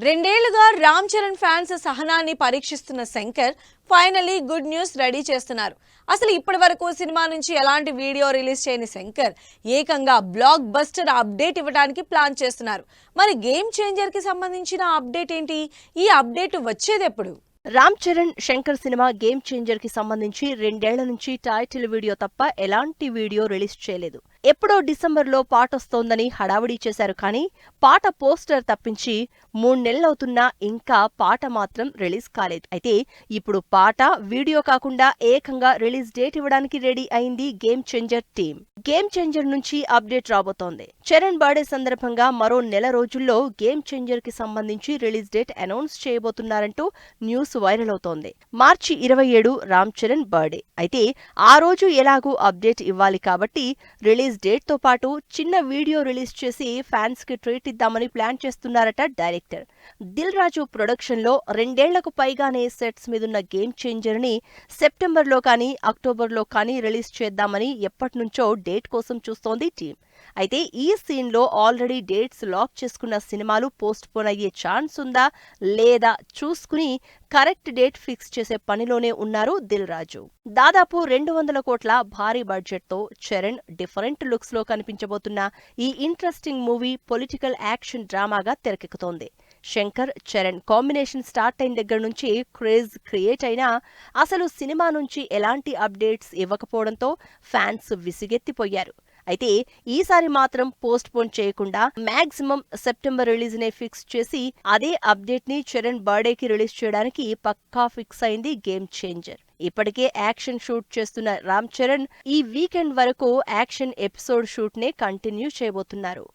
రెండేళ్లుగా రామ్ చరణ్ ఫ్యాన్స్ సహనాన్ని పరీక్షిస్తున్న Shankar finally good news ready చేస్తున్నారు. అసలు ఇప్పటి వరకు సినిమా నుంచి ఎలాంటి వీడియో రిలీజ్ చేయని శంకర్ ఏకంగా బ్లాక్ బస్టర్ అప్డేట్ ఇవ్వడానికి ప్లాన్ చేస్తున్నారు. మరి గేమ్ చేంజర్ కి సంబంధించిన అప్డేట్ ఏంటి? ఈ అప్డేట్ వచ్చేది ఎప్పుడు? Ram Charan Shankar cinema game changer కి సంబంధించి 2 ఏళ్ల నుంచి టైటిల్ వీడియో తప్ప ఎలాంటి వీడియో రిలీజ్ చేయలేదు. ఎప్పుడో డిసెంబర్లో పాటొస్తోందని హడావుడి చేశారు. కానీ పాట పోస్టర్ తప్పించి 3 నెలలవుతున్నా ఇంకా పాట మాత్రం రిలీజ్ కాలేదు. అయితే ఇప్పుడు పాట, వీడియో కాకుండా ఏకంగా రిలీజ్ డేట్ ఇవ్వడానికి రెడీ అయింది game changer team. Game changer నుంచి అప్డేట్ రాబోతోంది. చరణ్ బర్త్డే సందర్భంగా మరో నెల రోజుల్లో గేమ్ చేంజర్ కి సంబంధించి రిలీజ్ డేట్ అనౌన్స్ చేయబోతున్నారంటూ న్యూస్ వైరల్ అవుతోంది. మార్చి 27 రామ్ చరణ్ బర్త్డే. అయితే ఆ రోజు ఎలాగూ అప్డేట్ ఇవ్వాలి కాబట్టి రిలీజ్ డేట్ తో పాటు చిన్న వీడియో రిలీజ్ చేసి ఫ్యాన్స్ కి ట్రీట్ ఇద్దామని ప్లాన్ చేస్తున్నారట డైరెక్టర్. దిల్ రాజు ప్రొడక్షన్ లో 2 ఏళ్లకు పైగానే సెట్స్ మీదున్న గేమ్ చేంజర్ ని సెప్టెంబర్లో కానీ అక్టోబర్లో కానీ రిలీజ్ చేద్దామని ఎప్పటినుంచో డేట్ కోసం చూస్తోంది టీం. అయితే ఈ సీన్ లో ఆల్రెడీ డేట్స్ లాక్ చేసుకున్న సినిమాలు పోస్ట్ పోన్ అయ్యే ఛాన్స్ ఉందా లేదా చూసుకుని కరెక్ట్ డేట్ ఫిక్స్ చేసే పనిలోనే ఉన్నారు దిల్ రాజు. దాదాపు 200 కోట్ల భారీ బడ్జెట్ తో చరణ్ డిఫరెంట్ లుక్స్ లో కనిపించబోతున్న ఈ ఇంట్రెస్టింగ్ మూవీ పొలిటికల్ యాక్షన్ డ్రామాగా తెరకెక్కుతోంది. శంకర్ చరణ్ కాంబినేషన్ స్టార్ట్ అయిన దగ్గర నుంచి క్రేజ్ క్రియేట్ అయినా అసలు సినిమా నుంచి ఎలాంటి అప్డేట్స్ ఇవ్వకపోవడంతో ఫ్యాన్స్ విసిగెత్తిపోయారు. అయితే ఈసారి మాత్రం పోస్ట్ పోన్ చేయకుండా మాక్సిమం సెప్టెంబర్ రిలీజ్ నే ఫిక్స్ చేసి అదే అప్డేట్ ని చరణ్ బర్త్డేకి రిలీజ్ చేయడానికి పక్కా ఫిక్స్ అయింది గేమ్ చేంజర్. ఇప్పటికే యాక్షన్ షూట్ చేస్తున్న రామ్ చరణ్ ఈ వీకెండ్ వరకు యాక్షన్ ఎపిసోడ్ షూట్ నే కంటిన్యూ చేయబోతున్నారు.